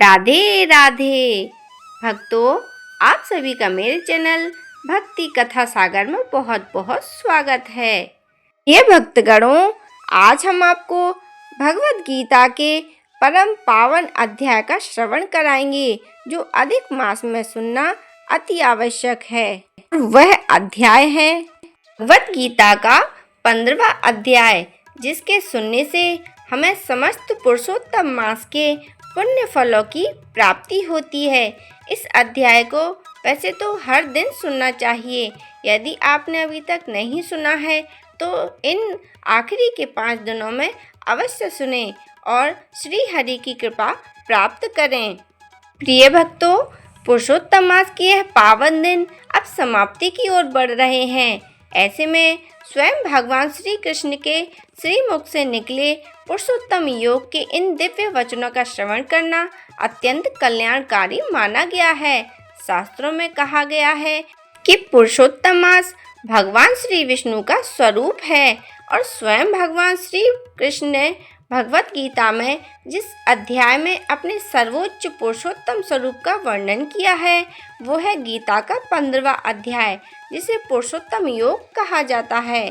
राधे राधे भक्तों, आप सभी का मेरे चैनल भक्ति कथा सागर में बहुत बहुत स्वागत है। ये भक्तगणों, आज हम आपको भगवत गीता के परम पावन अध्याय का श्रवण कराएंगे, जो अधिक मास में सुनना अति आवश्यक है। वह अध्याय है भगवत गीता का 15वां अध्याय, जिसके सुनने से हमें समस्त पुरुषोत्तम मास के पुण्य फलों की प्राप्ति होती है। इस अध्याय को वैसे तो हर दिन सुनना चाहिए। यदि आपने अभी तक नहीं सुना है तो इन आखिरी के 5 दिनों में अवश्य सुने और श्री हरि की कृपा प्राप्त करें। प्रिय भक्तों, पुरुषोत्तम मास के यह पावन दिन अब समाप्ति की ओर बढ़ रहे हैं। ऐसे में स्वयं भगवान श्री कृष्ण के श्रीमुख से निकले पुरुषोत्तम योग के इन दिव्य वचनों का श्रवण करना अत्यंत कल्याणकारी माना गया है। शास्त्रों में कहा गया है कि पुरुषोत्तम मास भगवान श्री विष्णु का स्वरूप है और स्वयं भगवान श्री कृष्ण ने भगवत गीता में जिस अध्याय में अपने सर्वोच्च पुरुषोत्तम स्वरूप का वर्णन किया है, वो है गीता का 15वां अध्याय, जिसे पुरुषोत्तम योग कहा जाता है।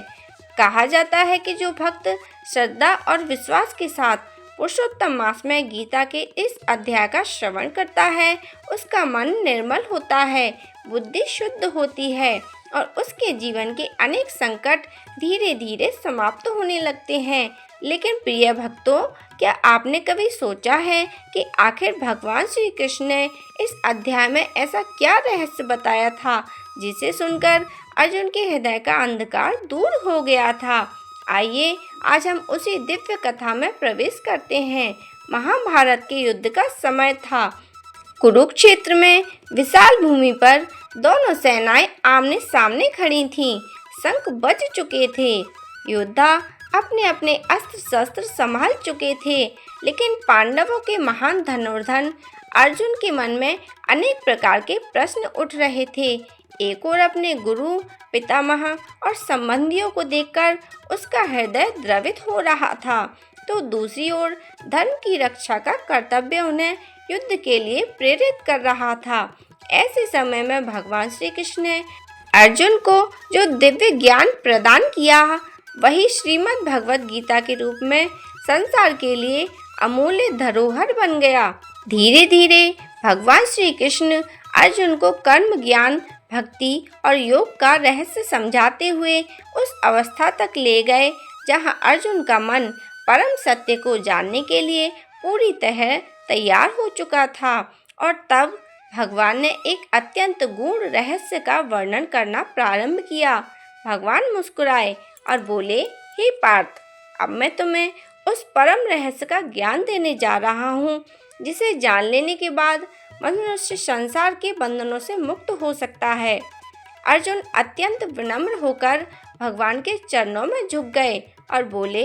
कहा जाता है कि जो भक्त श्रद्धा और विश्वास के साथ पुरुषोत्तम मास में गीता के इस अध्याय का श्रवण करता है, उसका मन निर्मल होता है, बुद्धि शुद्ध होती है और उसके जीवन के अनेक संकट धीरे धीरे समाप्त होने लगते हैं। लेकिन प्रिय भक्तों, क्या आपने कभी सोचा है कि आखिर भगवान श्री कृष्ण ने इस अध्याय में ऐसा क्या रहस्य बताया था, जिसे सुनकर अर्जुन के हृदय का अंधकार दूर हो गया था? आइए आज हम उसी दिव्य कथा में प्रवेश करते हैं। महाभारत के युद्ध का समय था। कुरुक्षेत्र में विशाल भूमि पर दोनों सेनाएं आमने सामने खड़ी थीं। शंख बज चुके थे। योद्धा अपने अपने अस्त्र शस्त्र संभाल चुके थे, लेकिन पांडवों के महान धनुर्धर अर्जुन के मन में अनेक प्रकार के प्रश्न उठ रहे थे। एक ओर अपने गुरु, पितामह और संबंधियों को देखकर उसका हृदय द्रवित हो रहा था, तो दूसरी ओर धर्म की रक्षा का कर्तव्य उन्हें युद्ध के लिए प्रेरित कर रहा था। ऐसे समय में भगवान श्री कृष्ण ने अर्जुन को जो दिव्य ज्ञान प्रदान किया, वही श्रीमद् भगवत गीता के रूप में संसार के लिए अमूल्य धरोहर बन गया। धीरे धीरे भगवान श्री कृष्ण अर्जुन को कर्म ज्ञान, भक्ति और योग का रहस्य समझाते हुए उस अवस्था तक ले गए जहां अर्जुन का मन परम सत्य को जानने के लिए पूरी तरह तैयार हो चुका था। और तब भगवान ने एक अत्यंत गूढ़ रहस्य का वर्णन करना प्रारंभ किया। भगवान मुस्कुराए और बोले, हे पार्थ, अब मैं तुम्हें उस परम रहस्य का ज्ञान देने जा रहा हूँ, जिसे जान लेने के बाद मनुष्य संसार के बंधनों से मुक्त हो सकता है। अर्जुन अत्यंत विनम्र होकर भगवान के चरणों में झुक गए और बोले,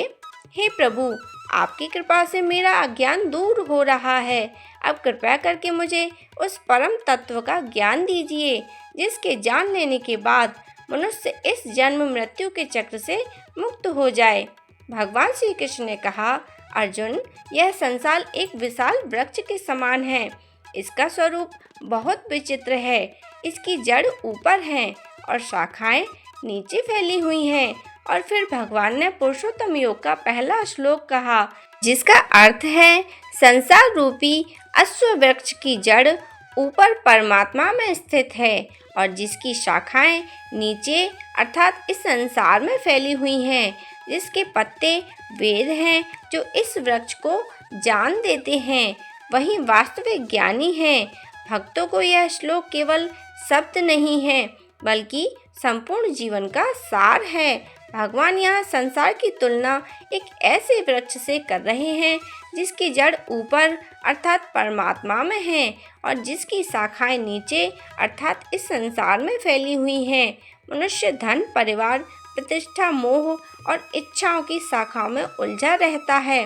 हे प्रभु, आपकी कृपा से मेरा अज्ञान दूर हो रहा है। अब कृपया करके मुझे उस परम तत्व का ज्ञान दीजिए, जिसके जान लेने के बाद मनुष्य इस जन्म मृत्यु के चक्र से मुक्त हो जाए। भगवान श्री कृष्ण ने कहा, अर्जुन, यह संसार एक विशाल वृक्ष के समान है। इसका स्वरूप बहुत विचित्र है। इसकी जड़ ऊपर है और शाखाएं नीचे फैली हुई हैं। और फिर भगवान ने पुरुषोत्तम योग का पहला श्लोक कहा, जिसका अर्थ है, संसार रूपी अश्व वृक्ष की जड़ ऊपर परमात्मा में स्थित है और जिसकी शाखाएं नीचे अर्थात इस संसार में फैली हुई हैं, जिसके पत्ते वेद हैं जो इस वृक्ष को जान देते हैं, वही वास्तविक ज्ञानी है। भक्तों को यह श्लोक केवल शब्द नहीं है, बल्कि संपूर्ण जीवन का सार है। भगवान यहाँ संसार की तुलना एक ऐसे वृक्ष से कर रहे हैं जिसकी जड़ ऊपर अर्थात परमात्मा में है और जिसकी शाखाएं नीचे अर्थात इस संसार में फैली हुई हैं। मनुष्य धन, परिवार, प्रतिष्ठा, मोह और इच्छाओं की शाखाओं में उलझा रहता है,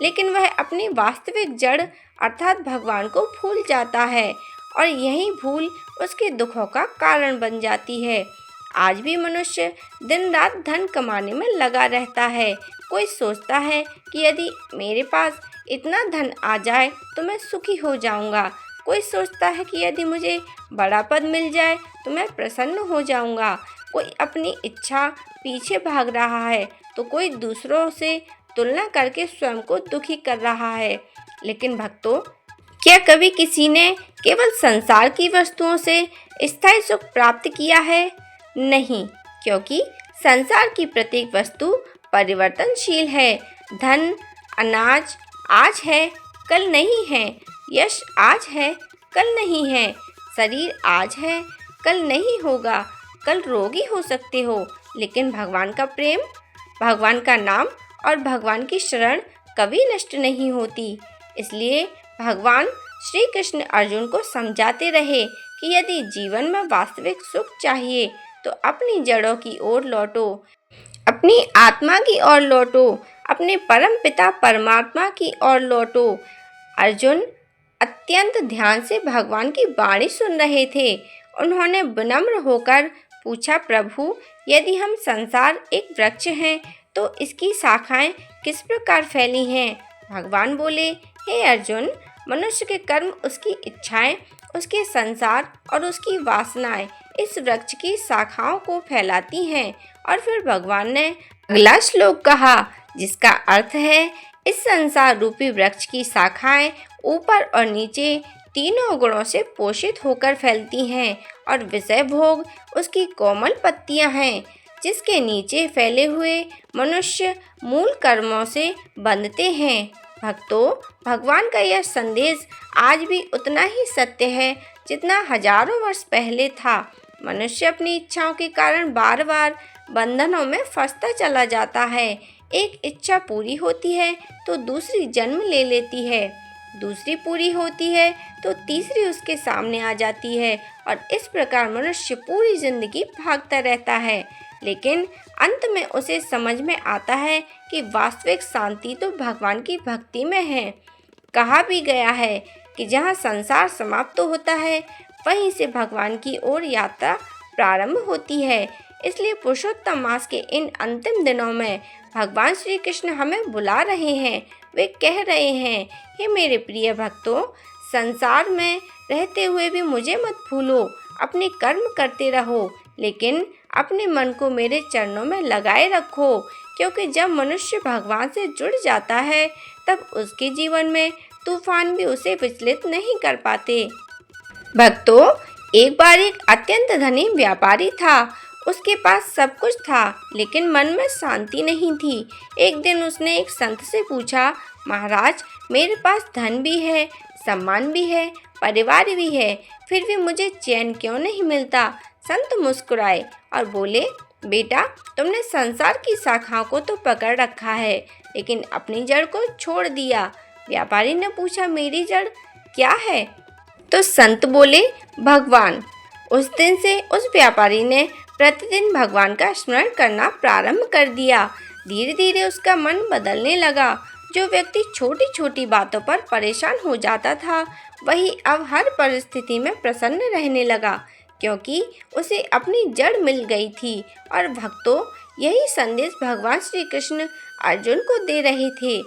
लेकिन वह अपनी वास्तविक जड़ अर्थात भगवान को भूल जाता है और यही भूल उसके दुखों का कारण बन जाती है। आज भी मनुष्य दिन रात धन कमाने में लगा रहता है, कोई सोचता है कि यदि मेरे पास इतना धन आ जाए तो मैं सुखी हो जाऊंगा। कोई सोचता है कि यदि मुझे बड़ा पद मिल जाए तो मैं प्रसन्न हो जाऊंगा। कोई अपनी इच्छा पीछे भाग रहा है तो कोई दूसरों से तुलना करके स्वयं को दुखी कर रहा है। लेकिन भक्तों, क्या कभी किसी ने केवल संसार की वस्तुओं से स्थायी सुख प्राप्त किया है? नहीं, क्योंकि संसार की प्रत्येक वस्तु परिवर्तनशील है। धन, अनाज आज है, कल नहीं है। यश आज है, कल नहीं है। शरीर आज है, कल नहीं होगा। कल रोगी हो सकते हो, लेकिन भगवान का प्रेम, भगवान का नाम और भगवान की शरण कभी नष्ट नहीं होती। इसलिए भगवान श्री कृष्ण अर्जुन को समझाते रहे कि यदि जीवन में वास्तविक सुख चाहिए तो अपनी जड़ों की ओर लौटो, अपनी आत्मा की ओर लौटो, अपने परम पिता परमात्मा की ओर लौटो। अर्जुन अत्यंत ध्यान से भगवान की वाणी सुन रहे थे। उन्होंने विनम्र होकर पूछा, प्रभु, यदि हम संसार एक वृक्ष हैं तो इसकी शाखाएं किस प्रकार फैली हैं? भगवान बोले, हे अर्जुन, मनुष्य के कर्म, उसकी इच्छाएं, उसके संसार और उसकी वासनाएं इस वृक्ष की शाखाओं को फैलाती हैं। और फिर भगवान ने अगला श्लोक कहा, जिसका अर्थ है, इस संसार रूपी वृक्ष की शाखाएं ऊपर और नीचे तीनों गुणों से पोषित होकर फैलती हैं और विषय भोग उसकी कोमल पत्तियां हैं, जिसके नीचे फैले हुए मनुष्य मूल कर्मों से बंधते हैं। भक्तों, भगवान का यह संदेश आज भी उतना ही सत्य है जितना हजारों वर्ष पहले था। मनुष्य अपनी इच्छाओं के कारण बार बार बंधनों में फंसता चला जाता है। एक इच्छा पूरी होती है तो दूसरी जन्म ले लेती है, दूसरी पूरी होती है तो तीसरी उसके सामने आ जाती है और इस प्रकार मनुष्य पूरी जिंदगी भागता रहता है। लेकिन अंत में उसे समझ में आता है कि वास्तविक शांति तो भगवान की भक्ति में है। कहा भी गया है कि जहाँ संसार समाप्त होता है वहीं से भगवान की ओर यात्रा प्रारंभ होती है। इसलिए पुरुषोत्तम मास के इन अंतिम दिनों में भगवान श्री कृष्ण हमें बुला रहे हैं। वे कह रहे हैं, हे मेरे प्रिय भक्तों, संसार में रहते हुए भी मुझे मत भूलो, अपने कर्म करते रहो, लेकिन अपने मन को मेरे चरणों में लगाए रखो, क्योंकि जब मनुष्य भगवान से जुड़ जाता है तब उसके जीवन में तूफान भी उसे विचलित नहीं कर पाते। भक्तों, एक बार एक अत्यंत धनी व्यापारी था। उसके पास सब कुछ था, लेकिन मन में शांति नहीं थी। एक दिन उसने एक संत से पूछा, महाराज, मेरे पास धन भी है, सम्मान भी है, परिवार भी है, फिर भी मुझे चैन क्यों नहीं मिलता? संत मुस्कुराए और बोले, बेटा, तुमने संसार की शाखाओं को तो पकड़ रखा है, लेकिन अपनी जड़ को छोड़ दिया। व्यापारी ने पूछा, मेरी जड़ क्या है? तो संत बोले, भगवान। उस दिन से उस व्यापारी ने प्रतिदिन भगवान का स्मरण करना प्रारंभ कर दिया। धीरे धीरे उसका मन बदलने लगा। जो व्यक्ति छोटी छोटी बातों पर परेशान हो जाता था, वही अब हर परिस्थिति में प्रसन्न रहने लगा, क्योंकि उसे अपनी जड़ मिल गई थी। और भक्तों, यही संदेश भगवान श्री कृष्ण अर्जुन को दे रहे थे।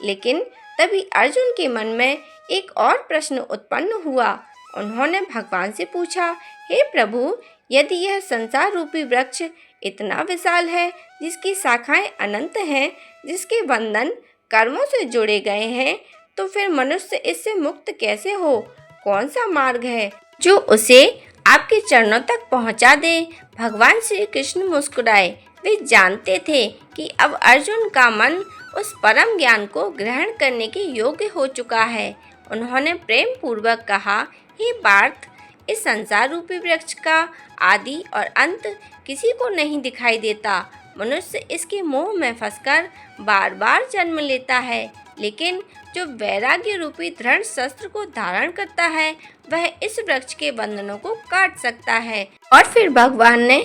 लेकिन तभी अर्जुन के मन में एक और प्रश्न उत्पन्न हुआ। उन्होंने भगवान से पूछा, हे प्रभु, यदि यह संसार रूपी वृक्ष इतना विशाल है, जिसकी शाखाएं अनंत हैं, जिसके बंधन कर्मों से जुड़े गए हैं, तो फिर मनुष्य इससे मुक्त कैसे हो? कौन सा मार्ग है जो उसे आपके चरणों तक पहुंचा दे? भगवान श्री कृष्ण मुस्कुराए। वे जानते थे कि अब अर्जुन का मन उस परम ज्ञान को ग्रहण करने के योग्य हो चुका है। उन्होंने प्रेम पूर्वक कहा, हे पार्थ, इस संसार रूपी वृक्ष का आदि और अंत किसी को नहीं दिखाई देता। मनुष्य इसके मोह में फंसकर बार बार जन्म लेता है, लेकिन जो वैराग्य रूपी दृढ़ शस्त्र को धारण करता है, वह इस वृक्ष के बंधनों को काट सकता है। और फिर भगवान ने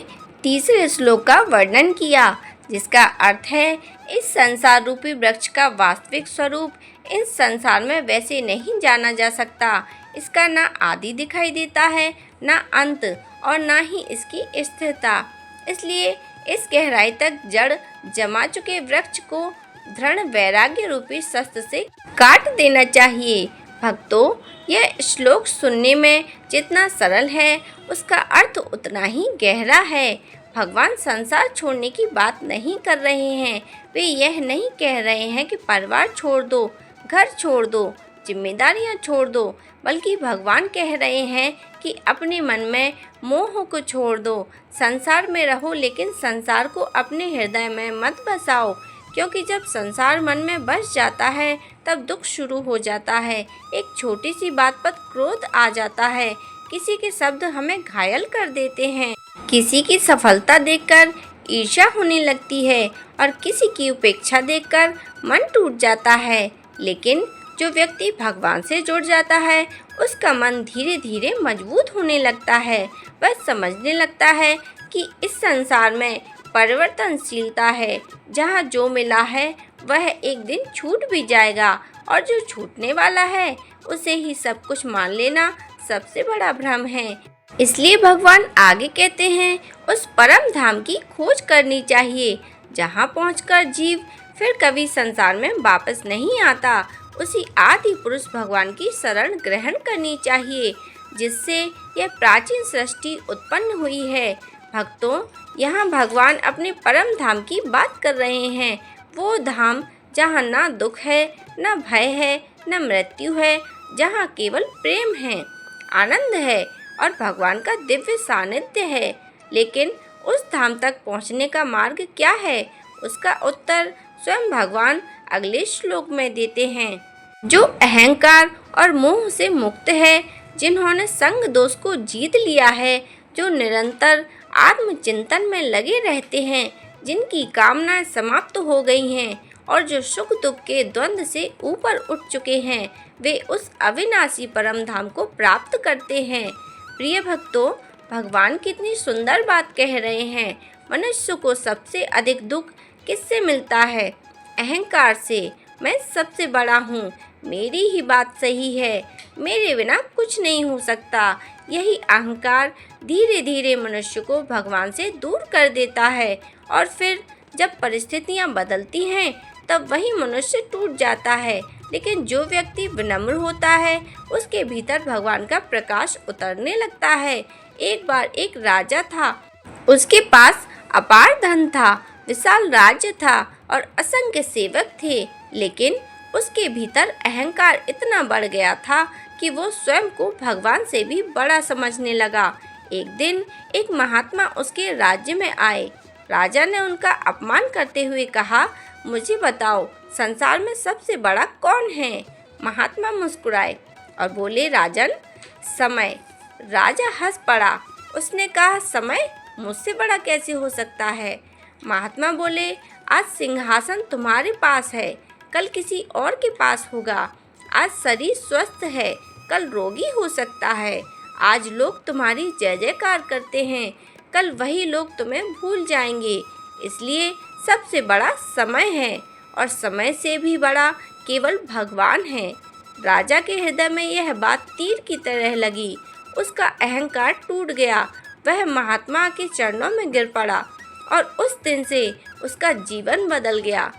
तीसरे श्लोक का वर्णन किया, जिसका अर्थ है, इस संसार रूपी वृक्ष का वास्तविक स्वरूप इस संसार में वैसे नहीं जाना जा सकता। इसका ना आदि दिखाई देता है, ना अंत, और ना ही इसकी स्थिरता। इसलिए इस गहराई तक जड़ जमा चुके वृक्ष को दृढ़ वैराग्य रूपी शस्त्र से काट देना चाहिए। भक्तों, यह श्लोक सुनने में जितना सरल है, उसका अर्थ उतना ही गहरा है। भगवान संसार छोड़ने की बात नहीं कर रहे हैं। वे यह नहीं कह रहे हैं कि परिवार छोड़ दो, घर छोड़ दो, जिम्मेदारियां छोड़ दो, बल्कि भगवान कह रहे हैं कि अपने मन में मोह को छोड़ दो। संसार में रहो, लेकिन संसार को अपने हृदय में मत बसाओ, क्योंकि जब संसार मन में बस जाता है तब दुख शुरू हो जाता है। एक छोटी सी बात पर क्रोध आ जाता है, किसी के शब्द हमें घायल कर देते हैं, किसी की सफलता देखकर ईर्ष्या होने लगती है और किसी की उपेक्षा देखकर मन टूट जाता है। लेकिन जो व्यक्ति भगवान से जुड़ जाता है, उसका मन धीरे धीरे मजबूत होने लगता है। वह समझने लगता है कि इस संसार में परिवर्तनशीलता है। जहाँ जो मिला है वह एक दिन छूट भी जाएगा, और जो छूटने वाला है उसे ही सब कुछ मान लेना सबसे बड़ा भ्रम है। इसलिए भगवान आगे कहते हैं, उस परम धाम की खोज करनी चाहिए, जहाँ पहुंचकर जीव फिर कभी संसार में वापस नहीं आता। उसी आदि पुरुष भगवान की शरण ग्रहण करनी चाहिए, जिससे यह प्राचीन सृष्टि उत्पन्न हुई है। भक्तों, यहाँ भगवान अपने परम धाम की बात कर रहे हैं। वो धाम जहाँ ना दुख है, ना भय है, ना मृत्यु है, जहाँ केवल प्रेम है, आनंद है और भगवान का दिव्य सानिध्य है। लेकिन उस धाम तक पहुँचने का मार्ग क्या है? उसका उत्तर स्वयं भगवान अगले श्लोक में देते हैं। जो अहंकार और मोह से मुक्त है, जिन्होंने संग दोष को जीत लिया है, जो निरंतर आत्मचिंतन में लगे रहते हैं, जिनकी कामनाएं समाप्त हो गई हैं और जो सुख दुख के द्वंद्व से ऊपर उठ चुके हैं, वे उस अविनाशी परम धाम को प्राप्त करते हैं। प्रिय भक्तों, भगवान कितनी सुंदर बात कह रहे हैं। मनुष्य को सबसे अधिक दुख किससे मिलता है? अहंकार से। मैं सबसे बड़ा हूँ, मेरी ही बात सही है, मेरे बिना कुछ नहीं हो सकता। यही अहंकार धीरे धीरे मनुष्य को भगवान से दूर कर देता है, और फिर जब परिस्थितियाँ बदलती हैं तब वही मनुष्य टूट जाता है। लेकिन जो व्यक्ति विनम्र होता है, उसके भीतर भगवान का प्रकाश उतरने लगता है। एक बार एक राजा था, उसके पास अपार धन था, विशाल राज्य था और असंख्य सेवक थे। लेकिन उसके भीतर अहंकार इतना बढ़ गया था कि वो स्वयं को भगवान से भी बड़ा समझने लगा। एक दिन एक महात्मा उसके राज्य में आए। राजा ने उनका अपमान करते हुए कहा, मुझे बताओ, संसार में सबसे बड़ा कौन है? महात्मा मुस्कुराए और बोले, राजन, समय। राजा हंस पड़ा। उसने कहा, समय मुझसे बड़ा कैसे हो सकता है? महात्मा बोले, आज सिंहासन तुम्हारे पास है, कल किसी और के पास होगा। आज शरीर स्वस्थ है, कल रोगी हो सकता है। आज लोग तुम्हारी जय जयकार करते हैं, कल वही लोग तुम्हें भूल जाएंगे। इसलिए सबसे बड़ा समय है, और समय से भी बड़ा केवल भगवान है। राजा के हृदय में यह बात तीर की तरह लगी। उसका अहंकार टूट गया। वह महात्मा के चरणों में गिर पड़ा और उस दिन से उसका जीवन बदल गया।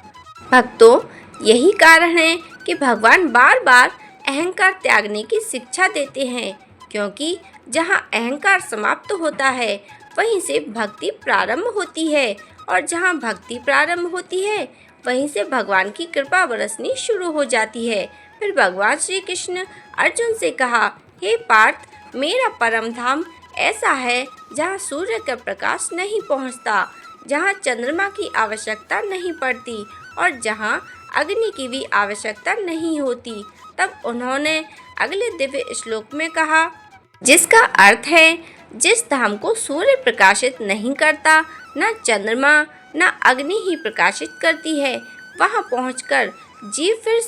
भक्तों, यही कारण है कि भगवान बार बार अहंकार त्यागने की शिक्षा देते हैं, क्योंकि जहाँ अहंकार समाप्त होता है, वहीं से भक्ति प्रारंभ होती है, और जहाँ भक्ति प्रारंभ होती है, वहीं से भगवान की कृपा बरसनी शुरू हो जाती है। फिर भगवान श्री कृष्ण अर्जुन से कहा, हे पार्थ, मेरा परम धाम ऐसा है जहाँ सूर्य का प्रकाश नहीं पहुँचता, जहाँ चंद्रमा की आवश्यकता नहीं पड़ती और जहाँ अग्नि की भी आवश्यकता नहीं होती। तब उन्होंने अगले दिव्य श्लोक में कहा, जिसका अर्थ है, जिस धाम को सूर्य प्रकाशित नहीं करता, न चंद्रमा न अग्नि ही प्रकाशित करती है, वहाँ पहुंचकर जीव फिर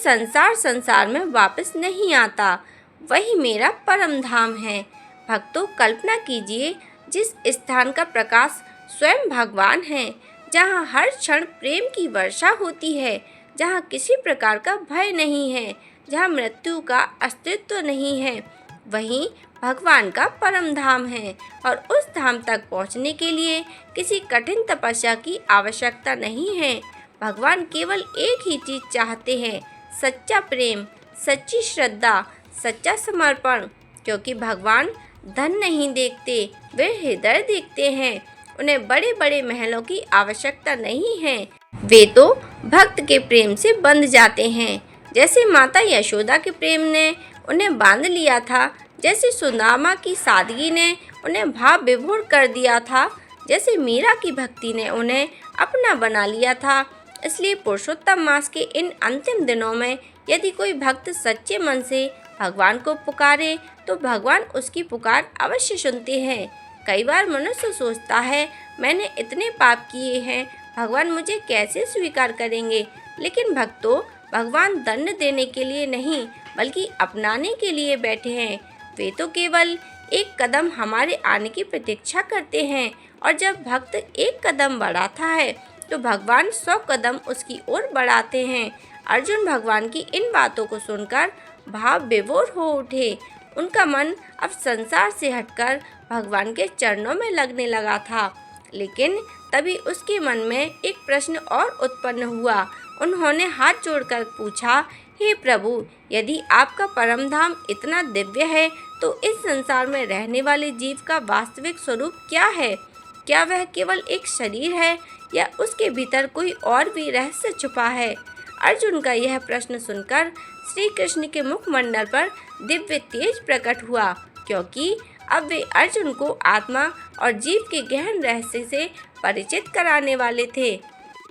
संसार में वापस नहीं आता, वही मेरा परम धाम है। भक्तों, कल्पना कीजिए, जिस स्थान का प्रकाश स्वयं भगवान है, जहाँ हर क्षण प्रेम की वर्षा होती है, जहाँ किसी प्रकार का भय नहीं है, जहाँ मृत्यु का अस्तित्व नहीं है, वहीं भगवान का परम धाम है। और उस धाम तक पहुँचने के लिए किसी कठिन तपस्या की आवश्यकता नहीं है। भगवान केवल एक ही चीज चाहते हैं, सच्चा प्रेम, सच्ची श्रद्धा, सच्चा समर्पण। क्योंकि भगवान धन नहीं देखते, वे हृदय देखते हैं। उन्हें बड़े बड़े महलों की आवश्यकता नहीं है, वे तो भक्त के प्रेम से बंध जाते हैं। जैसे माता यशोदा के प्रेम ने उन्हें बांध लिया था, जैसे सुदामा की सादगी ने उन्हें भाव विभोर कर दिया था, जैसे मीरा की भक्ति ने उन्हें अपना बना लिया था। इसलिए पुरुषोत्तम मास के इन अंतिम दिनों में यदि कोई भक्त सच्चे मन से भगवान को पुकारे तो भगवान उसकी पुकार अवश्य सुनते हैं। कई बार मनुष्य सोचता है, मैंने इतने पाप किए हैं, भगवान मुझे कैसे स्वीकार करेंगे। लेकिन भक्तों, भगवान दंड देने के लिए नहीं बल्कि अपनाने के लिए बैठे हैं। वे तो केवल एक कदम हमारे आने की प्रतीक्षा करते हैं, और जब भक्त एक कदम बढ़ाता है तो भगवान 100 कदम उसकी ओर बढ़ाते हैं। अर्जुन भगवान की इन बातों को सुनकर भाव विभोर हो उठे। उनका मन अब संसार से हटकर भगवान के चरणों में लगने लगा था। लेकिन तभी उसके मन में एक प्रश्न और उत्पन्न हुआ। उन्होंने हाथ जोड़कर पूछा, हे प्रभु, यदि आपका परम धाम इतना दिव्य है तो इस संसार में रहने वाले जीव का वास्तविक स्वरूप क्या है? क्या वह केवल एक शरीर है या उसके भीतर कोई और भी रहस्य छुपा है? अर्जुन का यह प्रश्न सुनकर श्री कृष्ण के मुखमंडल पर दिव्य तेज प्रकट हुआ, क्योंकि अब वे अर्जुन को आत्मा और जीव के गहन रहस्य से परिचित कराने वाले थे,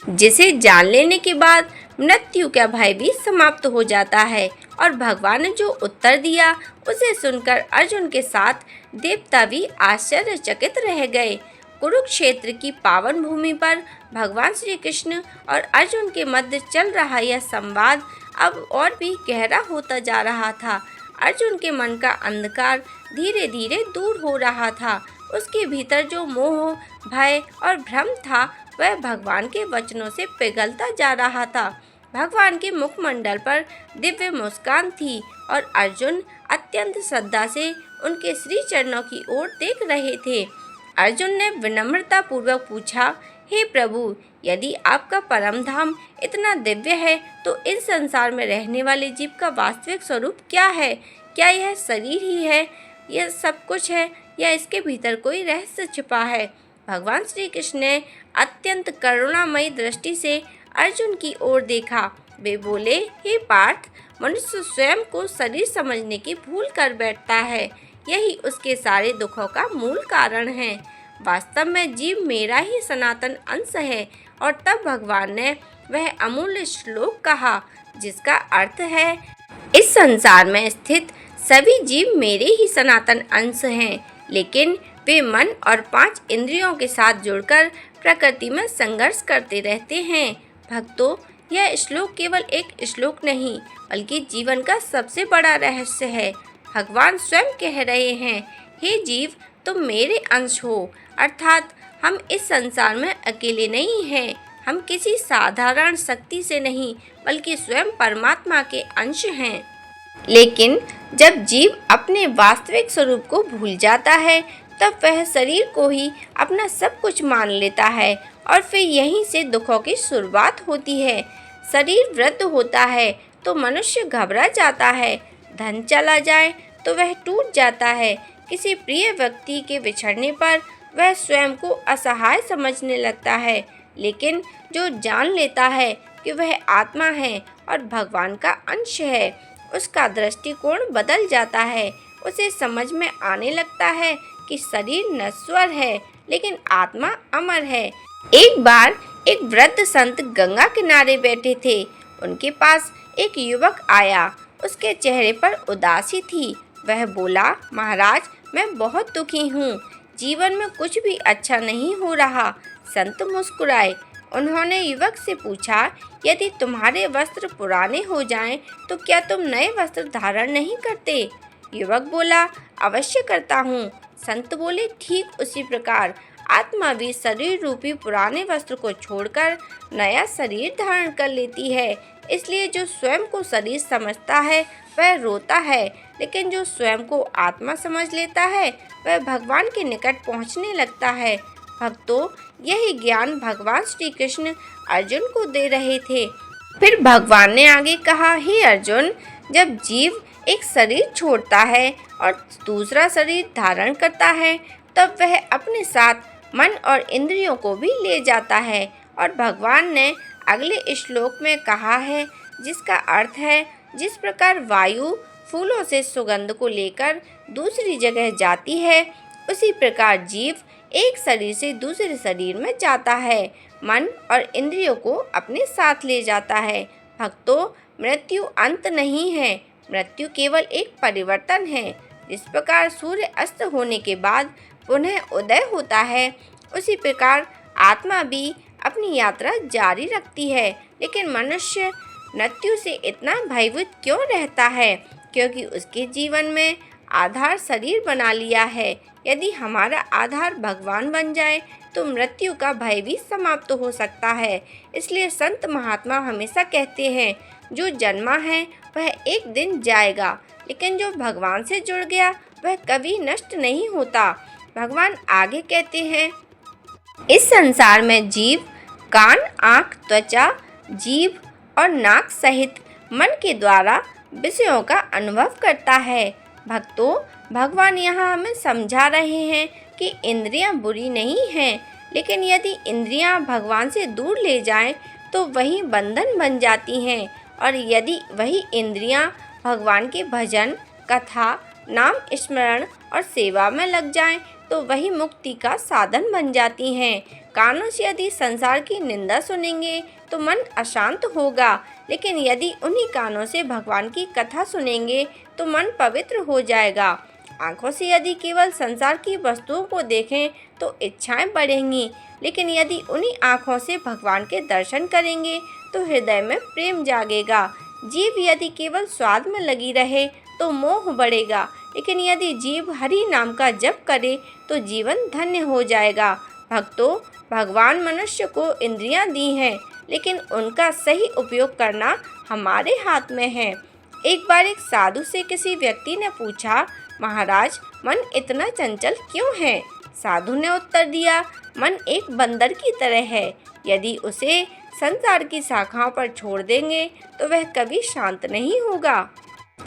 जिसे जान लेने के बाद मृत्यु का भय भी समाप्त हो जाता है। और भगवान ने जो उत्तर दिया उसे सुनकर अर्जुन के साथ देवता भी आश्चर्यचकित रह गए। कुरुक्षेत्र की पावन भूमि पर भगवान श्री कृष्ण और अर्जुन के मध्य चल रहा यह संवाद अब और भी गहरा होता जा रहा था। अर्जुन के मन का अंधकार धीरे धीरे दूर हो रहा था। उसके भीतर जो मोह, भय और भ्रम था वह भगवान के वचनों से पिघलता जा रहा था। भगवान के मुखमंडल पर दिव्य मुस्कान थी और अर्जुन अत्यंत श्रद्धा से उनके श्री चरणों की ओर देख रहे थे। अर्जुन ने विनम्रता पूर्वक पूछा, हे प्रभु, यदि आपका परम धाम इतना दिव्य है तो इस संसार में रहने वाले जीव का वास्तविक स्वरूप क्या है? क्या यह शरीर ही है, यह सब कुछ है, या इसके भीतर कोई रहस्य छिपा है? भगवान श्री कृष्ण ने अत्यंत करुणामयी दृष्टि से अर्जुन की ओर देखा। वे बोले, हे पार्थ, मनुष्य स्वयं को शरीर समझने की भूल कर बैठता है, यही उसके सारे दुखों का मूल कारण है। वास्तव में जीव मेरा ही सनातन अंश है। और तब भगवान ने वह अमूल्य श्लोक कहा, जिसका अर्थ है, इस संसार में स्थित सभी जीव मेरे ही सनातन अंश हैं, लेकिन वे मन और 5 इंद्रियों के साथ जुड़कर प्रकृति में संघर्ष करते रहते हैं। भक्तों, यह श्लोक केवल एक श्लोक नहीं बल्कि जीवन का सबसे बड़ा रहस्य है। भगवान स्वयं कह रहे हैं, हे जीव, तुम मेरे अंश हो, अर्थात हम इस संसार में अकेले नहीं हैं। हम किसी साधारण शक्ति से नहीं बल्कि स्वयं परमात्मा के अंश हैं। लेकिन जब जीव अपने वास्तविक स्वरूप को भूल जाता है तब वह शरीर को ही अपना सब कुछ मान लेता है और फिर यहीं से दुखों की शुरुआत होती है। शरीर वृद्ध होता है तो मनुष्य घबरा जाता है, धन चला जाए तो वह टूट जाता है, किसी प्रिय व्यक्ति के बिछड़ने पर वह स्वयं को असहाय समझने लगता है। लेकिन जो जान लेता है कि वह आत्मा है और भगवान का अंश है, उसका दृष्टिकोण बदल जाता है। उसे समझ में आने लगता है कि शरीर नश्वर है लेकिन आत्मा अमर है। एक बार एक वृद्ध संत गंगा किनारे बैठे थे। उनके पास एक युवक आया। उसके चेहरे पर उदासी थी। वह बोला, महाराज, मैं बहुत दुखी हूँ, जीवन में कुछ भी अच्छा नहीं हो रहा। संत मुस्कुराए। उन्होंने युवक से पूछा, यदि तुम्हारे वस्त्र पुराने हो जाएं, तो क्या तुम नए वस्त्र धारण नहीं करते? युवक बोला, अवश्य करता हूँ। संत बोले, ठीक उसी प्रकार आत्मा भी शरीर रूपी पुराने वस्त्र को छोड़कर नया शरीर धारण कर लेती है। इसलिए जो स्वयं को शरीर समझता है वह रोता है, लेकिन जो स्वयं को आत्मा समझ लेता है वह भगवान के निकट पहुँचने लगता है। भक्तों, यही ज्ञान भगवान श्री कृष्ण अर्जुन को दे रहे थे। फिर भगवान ने आगे कहा, हे अर्जुन, जब जीव एक शरीर छोड़ता है और दूसरा शरीर धारण करता है, तब वह अपने साथ मन और इंद्रियों को भी ले जाता है। और भगवान ने अगले श्लोक में कहा है, जिसका अर्थ है, जिस प्रकार वायु फूलों से सुगंध को लेकर दूसरी जगह जाती है, उसी प्रकार जीव एक शरीर से दूसरे शरीर में जाता है, मन और इंद्रियों को अपने साथ ले जाता है। भक्तों, मृत्यु अंत नहीं है, मृत्यु केवल एक परिवर्तन है। जिस प्रकार सूर्य अस्त होने के बाद पुनः उदय होता है, उसी प्रकार आत्मा भी अपनी यात्रा जारी रखती है। लेकिन मनुष्य मृत्यु से इतना भयभीत क्यों रहता है? क्योंकि उसके जीवन में आधार शरीर बना लिया है। यदि हमारा आधार भगवान बन जाए तो मृत्यु का भय भी समाप्त हो सकता है। इसलिए संत महात्मा हमेशा कहते हैं, जो जन्मा है वह एक दिन जाएगा, लेकिन जो भगवान से जुड़ गया वह कभी नष्ट नहीं होता। भगवान आगे कहते हैं, इस संसार में जीव कान, आँख, त्वचा, जीभ और नाक सहित मन के द्वारा विषयों का अनुभव करता है। भक्तों, भगवान यहाँ हमें समझा रहे हैं कि इंद्रियां बुरी नहीं हैं, लेकिन यदि इंद्रियां भगवान से दूर ले जाएं तो वही बंधन बन जाती हैं, और यदि वही इंद्रियां भगवान के भजन, कथा, नाम स्मरण और सेवा में लग जाएं तो वही मुक्ति का साधन बन जाती हैं। कानों से यदि संसार की निंदा सुनेंगे तो मन अशांत होगा, लेकिन यदि उन्हीं कानों से भगवान की कथा सुनेंगे तो मन पवित्र हो जाएगा। आँखों से यदि केवल संसार की वस्तुओं को देखें तो इच्छाएं बढ़ेंगी, लेकिन यदि उन्हीं आँखों से भगवान के दर्शन करेंगे तो हृदय में प्रेम जागेगा। जीभ यदि केवल स्वाद में लगी रहे तो मोह बढ़ेगा, लेकिन यदि जीभ हरि नाम का जप करे तो जीवन धन्य हो जाएगा। भक्तों, भगवान मनुष्य को इंद्रियां दी हैं, लेकिन उनका सही उपयोग करना हमारे हाथ में है। एक बार एक साधु से किसी व्यक्ति ने पूछा, महाराज, मन इतना चंचल क्यों है? साधु ने उत्तर दिया, मन एक बंदर की तरह है। यदि उसे संसार की शाखाओं पर छोड़ देंगे तो वह कभी शांत नहीं होगा,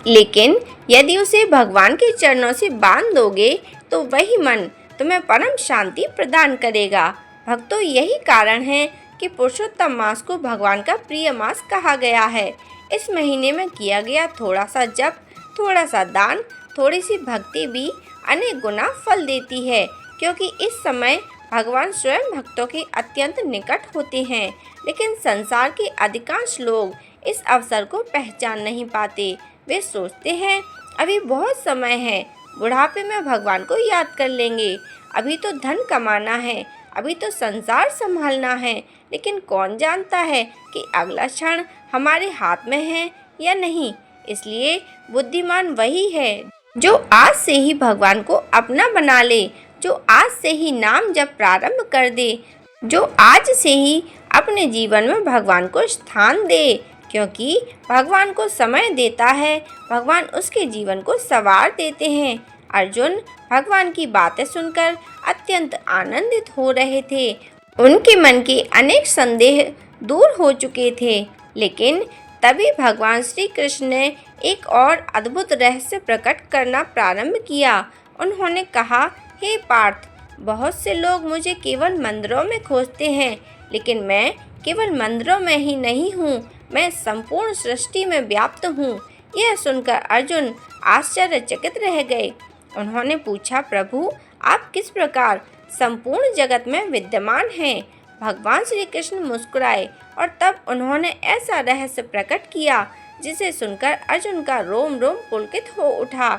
लेकिन यदि उसे भगवान के चरणों से बांध दोगे तो वही मन तुम्हें परम शांति प्रदान करेगा। भक्तों, यही कारण है कि पुरुषोत्तम मास को भगवान का प्रिय मास कहा गया है। इस महीने में किया गया थोड़ा सा जप, थोड़ा सा दान, थोड़ी सी भक्ति भी अनेक गुना फल देती है, क्योंकि इस समय भगवान स्वयं भक्तों के अत्यंत निकट होते हैं। लेकिन संसार के अधिकांश लोग इस अवसर को पहचान नहीं पाते। वे सोचते हैं, अभी बहुत समय है, बुढ़ापे में भगवान को याद कर लेंगे, अभी तो धन कमाना है, अभी तो संसार संभालना है। लेकिन कौन जानता है कि अगला क्षण हमारे हाथ में है या नहीं। इसलिए बुद्धिमान वही है जो आज से ही भगवान को अपना बना ले, जो आज से ही नाम जप प्रारंभ कर दे, जो आज से ही अपने जीवन में भगवान को स्थान दे, क्योंकि भगवान को समय देता है, भगवान उसके जीवन को संवार देते हैं। अर्जुन भगवान की बातें सुनकर अत्यंत आनंदित हो रहे थे। उनके मन के अनेक संदेह दूर हो चुके थे। लेकिन तभी भगवान श्री कृष्ण ने एक और अद्भुत रहस्य प्रकट करना प्रारंभ किया। उन्होंने कहा, हे पार्थ, बहुत से लोग मुझे केवल मंदिरों में खोजते हैं, लेकिन मैं केवल मंदिरों में ही नहीं हूँ, मैं संपूर्ण सृष्टि में व्याप्त हूँ। यह सुनकर अर्जुन आश्चर्यचकित रह गए। उन्होंने पूछा, प्रभु, आप किस प्रकार संपूर्ण जगत में विद्यमान हैं? भगवान श्री कृष्ण मुस्कुराए और तब उन्होंने ऐसा रहस्य प्रकट किया जिसे सुनकर अर्जुन का रोम रोम पुलकित हो उठा।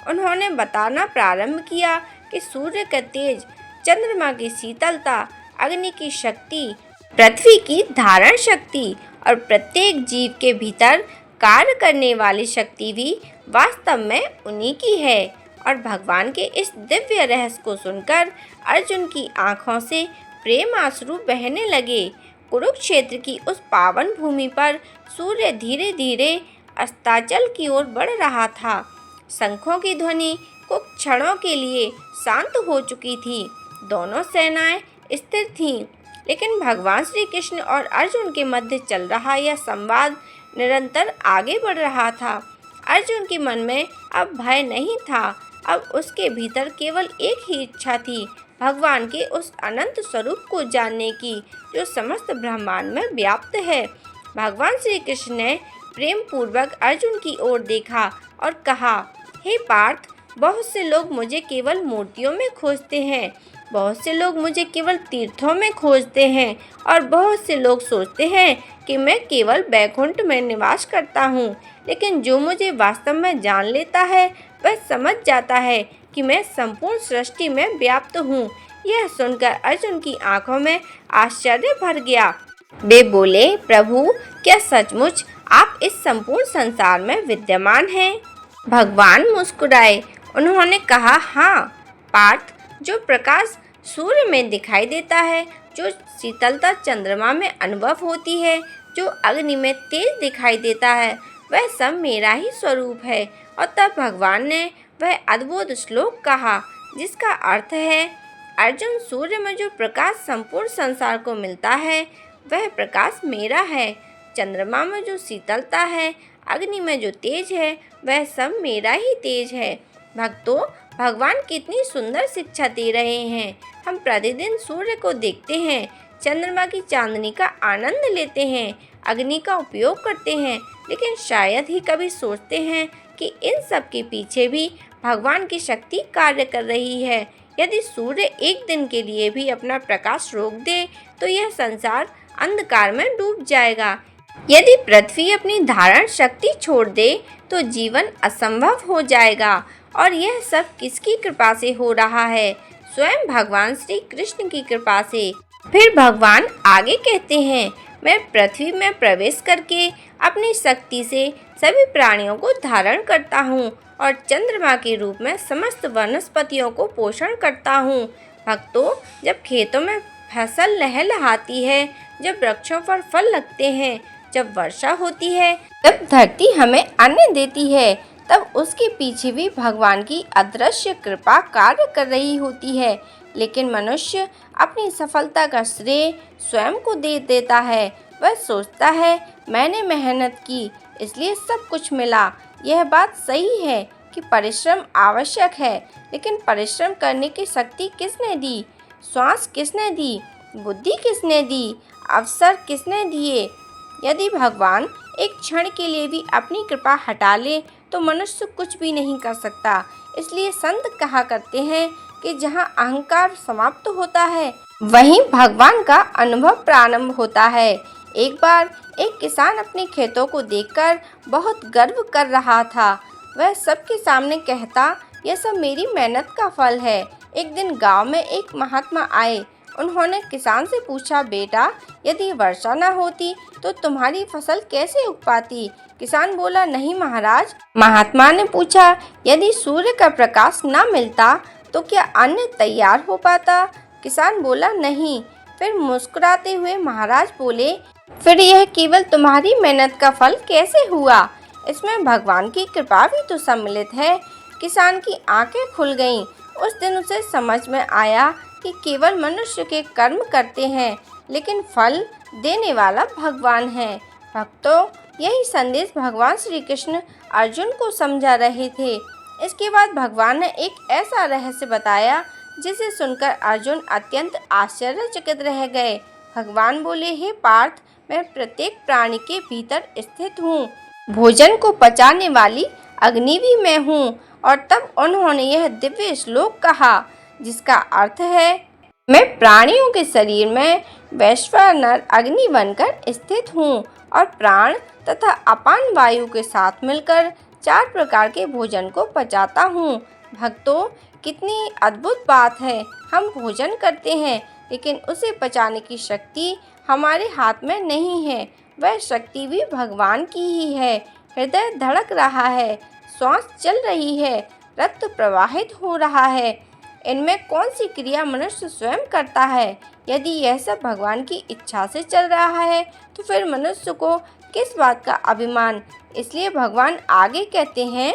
उन्होंने बताना प्रारंभ किया कि सूर्य का तेज, चंद्रमा की शीतलता, अग्नि की शक्ति, पृथ्वी की धारण शक्ति और प्रत्येक जीव के भीतर कार्य करने वाली शक्ति भी वास्तव में उन्हीं की है। और भगवान के इस दिव्य रहस्य को सुनकर अर्जुन की आंखों से प्रेम आंसू बहने लगे। कुरुक्षेत्र की उस पावन भूमि पर सूर्य धीरे धीरे अस्ताचल की ओर बढ़ रहा था। शंखों की ध्वनि कुछ क्षणों के लिए शांत हो चुकी थी। दोनों सेनाएं स्थिर थीं। लेकिन भगवान श्री कृष्ण और अर्जुन के मध्य चल रहा यह संवाद निरंतर आगे बढ़ रहा था। अर्जुन के मन में अब भय नहीं था, अब उसके भीतर केवल एक ही इच्छा थी, भगवान के उस अनंत स्वरूप को जानने की जो समस्त ब्रह्मांड में व्याप्त है। भगवान श्री कृष्ण ने प्रेम पूर्वक अर्जुन की ओर देखा और कहा, हे पार्थ, बहुत से लोग मुझे केवल मूर्तियों में खोजते हैं, बहुत से लोग मुझे केवल तीर्थों में खोजते हैं और बहुत से लोग सोचते हैं कि मैं केवल बैकुंठ में निवास करता हूँ। लेकिन जो मुझे वास्तव में जान लेता है वह समझ जाता है कि मैं संपूर्ण सृष्टि में व्याप्त हूँ। यह सुनकर अर्जुन की आंखों में आश्चर्य भर गया। वे बोले, प्रभु, क्या सचमुच आप इस संपूर्ण संसार में विद्यमान हैं? भगवान मुस्कुराए। उन्होंने कहा, हाँ पार्थ, जो प्रकाश सूर्य में दिखाई देता है, जो शीतलता चंद्रमा में अनुभव होती है, जो अग्नि में तेज दिखाई देता है, वह सब मेरा ही स्वरूप है। और तब भगवान ने वह अद्भुत श्लोक कहा जिसका अर्थ है, अर्जुन, सूर्य में जो प्रकाश संपूर्ण संसार को मिलता है वह प्रकाश मेरा है। चंद्रमा में जो शीतलता है, अग्नि में जो तेज है, वह सब मेरा ही तेज है। भक्तों, भगवान कितनी सुंदर शिक्षा दे रहे हैं। हम प्रतिदिन सूर्य को देखते हैं, चंद्रमा की चांदनी का आनंद लेते हैं, अग्नि का उपयोग करते हैं, लेकिन शायद ही कभी सोचते हैं कि इन सब के पीछे भी भगवान की शक्ति कार्य कर रही है। यदि सूर्य एक दिन के लिए भी अपना प्रकाश रोक दे तो यह संसार अंधकार में डूब जाएगा। यदि पृथ्वी अपनी धारण शक्ति छोड़ दे तो जीवन असंभव हो जाएगा। और यह सब किसकी कृपा से हो रहा है? स्वयं भगवान श्री कृष्ण की कृपा से। फिर भगवान आगे कहते हैं, मैं पृथ्वी में प्रवेश करके अपनी शक्ति से सभी प्राणियों को धारण करता हूँ और चंद्रमा के रूप में समस्त वनस्पतियों को पोषण करता हूँ। भक्तों, जब खेतों में फसल लहलहाती है, जब वृक्षों पर फल लगते हैं, जब वर्षा होती है, जब धरती हमें अन्न देती है, तब उसके पीछे भी भगवान की अदृश्य कृपा कार्य कर रही होती है। लेकिन मनुष्य अपनी सफलता का श्रेय स्वयं को दे देता है। वह सोचता है, मैंने मेहनत की इसलिए सब कुछ मिला। यह बात सही है कि परिश्रम आवश्यक है, लेकिन परिश्रम करने की शक्ति किसने दी? श्वास किसने दी? बुद्धि किसने दी? अवसर किसने दिए? यदि भगवान एक क्षण के लिए भी अपनी कृपा हटा ले तो मनुष्य कुछ भी नहीं कर सकता। इसलिए संत कहा करते हैं कि जहाँ अहंकार समाप्त होता है वहीं भगवान का अनुभव प्रारंभ होता है। एक बार एक किसान अपने खेतों को देखकर बहुत गर्व कर रहा था। वह सबके सामने कहता, यह सब मेरी मेहनत का फल है। एक दिन गांव में एक महात्मा आए। उन्होंने किसान से पूछा, बेटा, यदि वर्षा न होती तो तुम्हारी फसल कैसे उग पाती? किसान बोला, नहीं महाराज। महात्मा ने पूछा, यदि सूर्य का प्रकाश न मिलता तो क्या अन्न तैयार हो पाता? किसान बोला, नहीं। फिर मुस्कुराते हुए महाराज बोले, फिर यह केवल तुम्हारी मेहनत का फल कैसे हुआ? इसमें भगवान की कृपा भी तो सम्मिलित है। किसान की आंखें खुल गईं। उस दिन उसे समझ में आया कि केवल मनुष्य के कर्म करते हैं, लेकिन फल देने वाला भगवान है। भक्तों, यही संदेश भगवान श्री कृष्ण अर्जुन को समझा रहे थे। इसके बाद भगवान ने एक ऐसा रहस्य बताया जिसे सुनकर अर्जुन अत्यंत आश्चर्यचकित रह गए। भगवान बोले, हे पार्थ, मैं प्रत्येक प्राणी के भीतर स्थित हूँ। भोजन को पचाने वाली अग्नि भी मैं हूँ। और तब उन्होंने यह दिव्य श्लोक कहा जिसका अर्थ है, मैं प्राणियों के शरीर में वैश्वानर अग्नि बनकर स्थित हूँ और प्राण तथा अपान वायु के साथ मिलकर 4 प्रकार के भोजन को पचाता हूँ। भक्तों, कितनी अद्भुत बात है। हम भोजन करते हैं लेकिन उसे पचाने की शक्ति हमारे हाथ में नहीं है। वह शक्ति भी भगवान की ही है। हृदय धड़क रहा है, श्वास चल रही है, रक्त प्रवाहित हो रहा है। इनमें कौन सी क्रिया मनुष्य स्वयं करता है? यदि यह सब भगवान की इच्छा से चल रहा है तो फिर मनुष्य को किस बात का अभिमान? इसलिए भगवान आगे कहते हैं,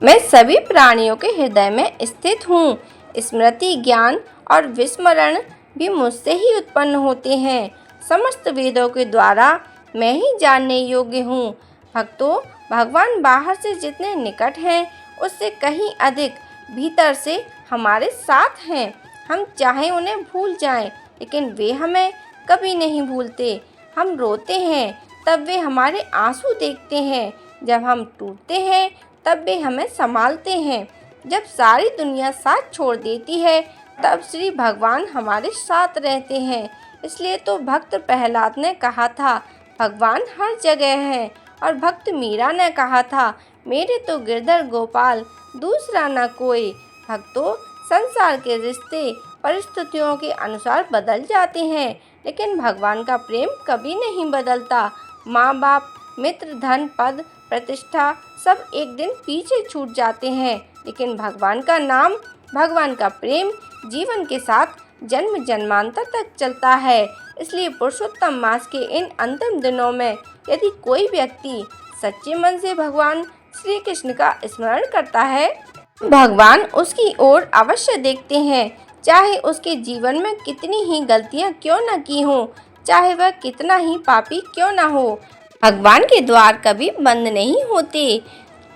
मैं सभी प्राणियों के हृदय में स्थित हूँ। स्मृति, ज्ञान और विस्मरण भी मुझसे ही उत्पन्न होते हैं। समस्त वेदों के द्वारा मैं ही जानने योग्य हूँ। भक्तों, भगवान बाहर से जितने निकट हैं उससे कहीं अधिक भीतर से हमारे साथ हैं। हम चाहे उन्हें भूल जाएं, लेकिन वे हमें कभी नहीं भूलते। हम रोते हैं तब वे हमारे आंसू देखते हैं, जब हम टूटते हैं तब वे हमें संभालते हैं, जब सारी दुनिया साथ छोड़ देती है तब श्री भगवान हमारे साथ रहते हैं। इसलिए तो भक्त प्रहलाद ने कहा था, भगवान हर जगह है। और भक्त मीरा ने कहा था, मेरे तो गिरधर गोपाल दूसरा न कोई। भक्तों, संसार के रिश्ते परिस्थितियों के अनुसार बदल जाते हैं, लेकिन भगवान का प्रेम कभी नहीं बदलता। माँ बाप, मित्र, धन, पद, प्रतिष्ठा सब एक दिन पीछे छूट जाते हैं, लेकिन भगवान का नाम, भगवान का प्रेम जीवन के साथ जन्म जन्मांतर तक चलता है। इसलिए पुरुषोत्तम मास के इन अंतिम दिनों में यदि कोई व्यक्ति सच्चे मन से भगवान श्री कृष्ण का स्मरण करता है, भगवान उसकी ओर अवश्य देखते हैं, चाहे उसके जीवन में कितनी ही गलतियां क्यों न की हों, चाहे वह कितना ही पापी क्यों न हो। भगवान के द्वार कभी बंद नहीं होते,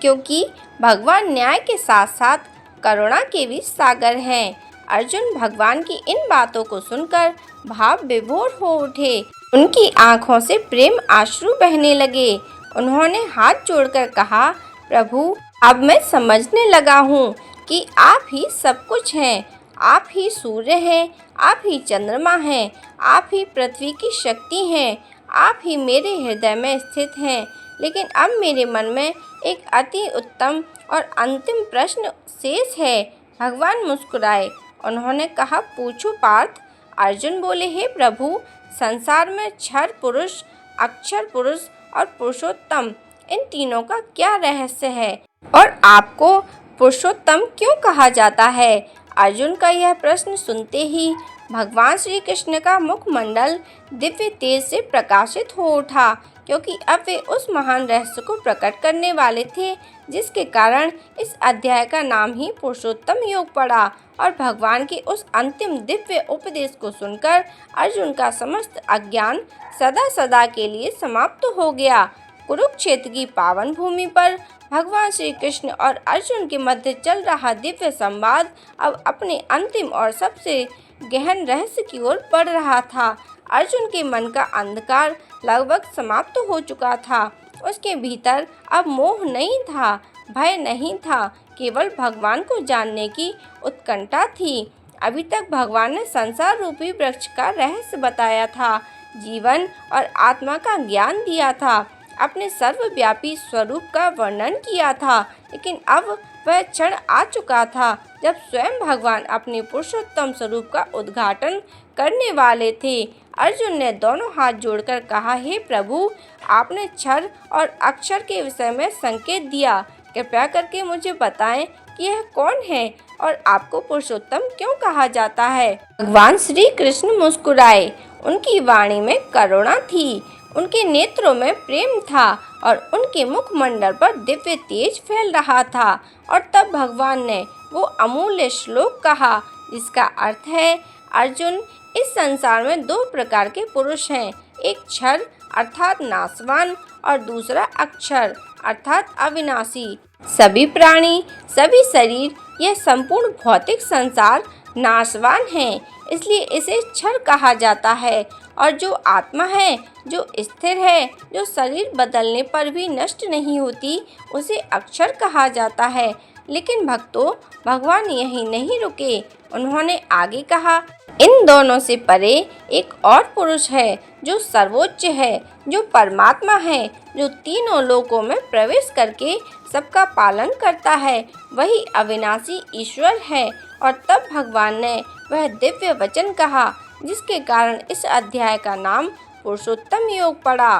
क्योंकि भगवान न्याय के साथ साथ करुणा के भी सागर हैं। अर्जुन भगवान की इन बातों को सुनकर भाव विभोर हो उठे। उनकी आंखों से प्रेम आंसू बहने लगे। उन्होंने हाथ जोड़कर कहा, प्रभु, अब मैं समझने लगा हूँ कि आप ही सब कुछ हैं। आप ही सूर्य हैं, आप ही चंद्रमा हैं, आप ही पृथ्वी की शक्ति हैं, आप ही मेरे हृदय में स्थित हैं। लेकिन अब मेरे मन में एक अति उत्तम और अंतिम प्रश्न शेष है। भगवान मुस्कुराए। उन्होंने कहा, पूछो पार्थ। अर्जुन बोले, हे प्रभु, संसार में क्षर पुरुष, अक्षर पुरुष और पुरुषोत्तम, इन तीनों का क्या रहस्य है और आपको पुरुषोत्तम क्यों कहा जाता है? अर्जुन का यह प्रश्न सुनते ही भगवान श्री कृष्ण का मुखमंडल दिव्य तेज से प्रकाशित हो उठा, क्योंकि अब वे उस महान रहस्य को प्रकट करने वाले थे जिसके कारण इस अध्याय का नाम ही पुरुषोत्तम योग पड़ा। और भगवान के उस अंतिम दिव्य उपदेश को सुनकर अर्जुन का समस्त अज्ञान सदा सदा के लिए समाप्त हो गया। कुरुक्षेत्र की पावन भूमि पर भगवान श्री कृष्ण और अर्जुन के मध्य चल रहा दिव्य संवाद अब अपने अंतिम और सबसे गहन रहस्य की ओर बढ़ रहा था। अर्जुन के मन का अंधकार लगभग समाप्त हो चुका था। उसके भीतर अब मोह नहीं था, भय नहीं था, केवल भगवान को जानने की उत्कंठा थी। अभी तक भगवान ने संसार रूपी वृक्ष का रहस्य बताया था, जीवन और आत्मा का ज्ञान दिया था, अपने सर्वव्यापी स्वरूप का वर्णन किया था, लेकिन अब वह क्षण आ चुका था जब स्वयं भगवान अपने पुरुषोत्तम स्वरूप का उद्घाटन करने वाले थे। अर्जुन ने दोनों हाथ जोड़कर कहा, हे प्रभु, आपने क्षर और अक्षर के विषय में संकेत दिया। कृपया करके मुझे बताएं कि यह कौन है और आपको पुरुषोत्तम क्यों कहा जाता है? भगवान श्री कृष्ण मुस्कुराए। उनकी वाणी में करुणा थी, उनके नेत्रों में प्रेम था और उनके मुखमंडल पर दिव्य तेज फैल रहा था। और तब भगवान ने वो अमूल्य श्लोक कहा, जिसका अर्थ है, अर्जुन, इस संसार में दो प्रकार के पुरुष हैं, एक क्षर अर्थात नाशवान और दूसरा अक्षर अर्थात अविनाशी। सभी प्राणी, सभी शरीर, यह संपूर्ण भौतिक संसार नाशवान है, इसलिए इसे क्षर कहा जाता है। और जो आत्मा है, जो स्थिर है, जो शरीर बदलने पर भी नष्ट नहीं होती, उसे अक्षर कहा जाता है। लेकिन भक्तों, भगवान यहीं नहीं रुके। उन्होंने आगे कहा, इन दोनों से परे एक और पुरुष है जो सर्वोच्च है, जो परमात्मा है, जो तीनों लोकों में प्रवेश करके सबका पालन करता है, वही अविनाशी ईश्वर है। और तब भगवान ने वह दिव्य वचन कहा जिसके कारण इस अध्याय का नाम पुरुषोत्तम योग पड़ा।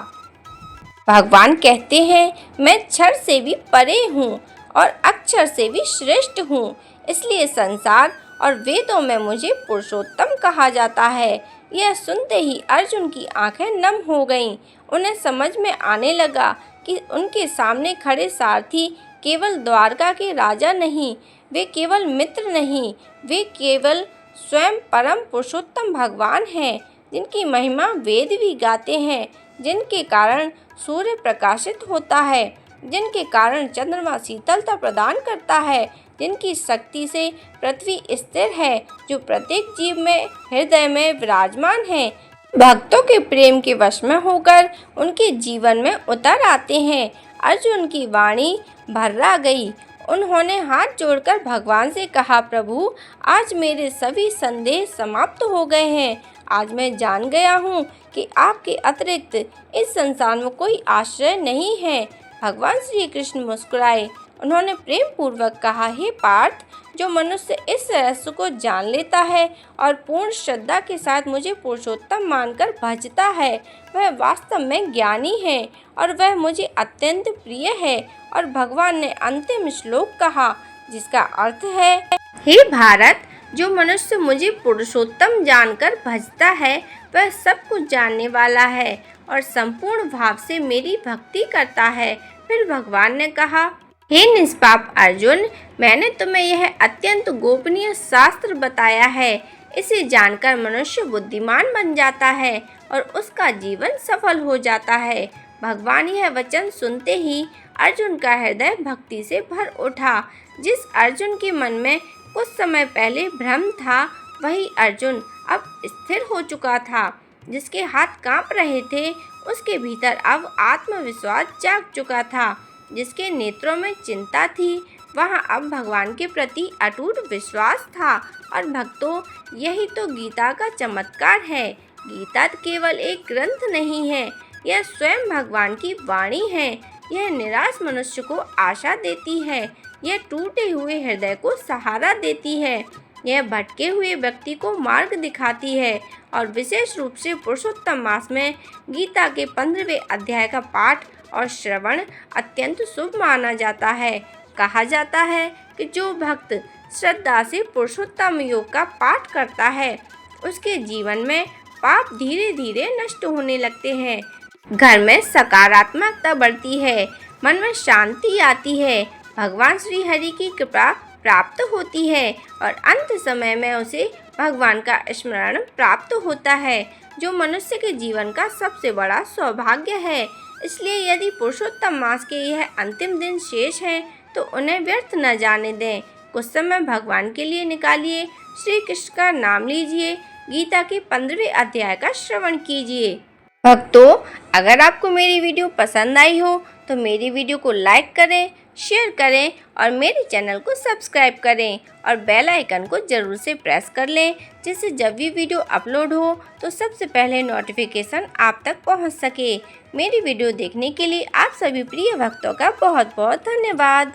भगवान कहते हैं, मैं क्षर से भी परे हूँ और अक्षर से भी श्रेष्ठ हूँ, इसलिए संसार और वेदों में मुझे पुरुषोत्तम कहा जाता है। यह सुनते ही अर्जुन की आंखें नम हो गईं। उन्हें समझ में आने लगा कि उनके सामने खड़े सारथी केवल द्वारका के राजा नहीं, वे केवल मित्र नहीं, वे केवल स्वयं परम पुरुषोत्तम भगवान हैं, जिनकी महिमा वेद भी गाते हैं, जिनके कारण सूर्य प्रकाशित होता है, जिनके कारण चंद्रमा शीतलता प्रदान करता है, जिनकी शक्ति से पृथ्वी स्थिर है, जो प्रत्येक जीव में हृदय में विराजमान है, भक्तों के प्रेम के वश में होकर उनके जीवन में उतर आते हैं। अर्जुन की वाणी भर्रा गई। उन्होंने हाथ जोड़कर भगवान से कहा, प्रभु, आज मेरे सभी संदेह समाप्त हो गए हैं। आज मैं जान गया हूँ कि आपके अतिरिक्त इस संसार में कोई आश्रय नहीं है। भगवान श्री कृष्ण मुस्कुराए। उन्होंने प्रेम पूर्वक कहा, हे पार्थ, जो मनुष्य इस रहस्य को जान लेता है और पूर्ण श्रद्धा के साथ मुझे पुरुषोत्तम मानकर भजता है, वह वास्तव में ज्ञानी है और वह मुझे अत्यंत प्रिय है। और भगवान ने अंतिम श्लोक कहा, जिसका अर्थ है, हे भारत, जो मनुष्य मुझे पुरुषोत्तम जानकर भजता है, वह सब कुछ जानने वाला है और संपूर्ण भाव से मेरी भक्ति करता है। फिर भगवान ने कहा, हे निष्पाप अर्जुन, मैंने तुम्हें यह अत्यंत गोपनीय शास्त्र बताया है। इसे जानकर मनुष्य बुद्धिमान बन जाता है और उसका जीवन सफल हो जाता है। भगवान यह वचन सुनते ही अर्जुन का हृदय भक्ति से भर उठा। जिस अर्जुन के मन में कुछ समय पहले भ्रम था, वही अर्जुन अब स्थिर हो चुका था। जिसके हाथ कांप रहे थे, उसके भीतर अब आत्मविश्वास जाग चुका था। जिसके नेत्रों में चिंता थी, वहाँ अब भगवान के प्रति अटूट विश्वास था। और भक्तों, यही तो गीता का चमत्कार है। गीता केवल एक ग्रंथ नहीं है, यह स्वयं भगवान की वाणी है। यह निराश मनुष्य को आशा देती है, यह टूटे हुए हृदय को सहारा देती है, यह भटके हुए व्यक्ति को मार्ग दिखाती है। और विशेष रूप से पुरुषोत्तम मास में गीता के 15वें अध्याय का पाठ और श्रवण अत्यंत शुभ माना जाता है। कहा जाता है कि जो भक्त श्रद्धा से पुरुषोत्तम योग का पाठ करता है, उसके जीवन में पाप धीरे धीरे नष्ट होने लगते हैं, घर में सकारात्मकता बढ़ती है, मन में शांति आती है, भगवान श्री हरि की कृपा प्राप्त होती है और अंत समय में उसे भगवान का स्मरण प्राप्त होता है, जो मनुष्य के जीवन का सबसे बड़ा सौभाग्य है। इसलिए यदि पुरुषोत्तम मास के यह अंतिम दिन शेष हैं, तो उन्हें व्यर्थ न जाने दें। कुछ समय भगवान के लिए निकालिए, श्री कृष्ण का नाम लीजिए, गीता के 15वें अध्याय का श्रवण कीजिए। भक्तों, अगर आपको मेरी वीडियो पसंद आई हो तो मेरी वीडियो को लाइक करें, शेयर करें और मेरे चैनल को सब्सक्राइब करें और बेल आइकन को ज़रूर से प्रेस कर लें, जिससे जब भी वीडियो अपलोड हो तो सबसे पहले नोटिफिकेशन आप तक पहुंच सके। मेरी वीडियो देखने के लिए आप सभी प्रिय भक्तों का बहुत बहुत धन्यवाद।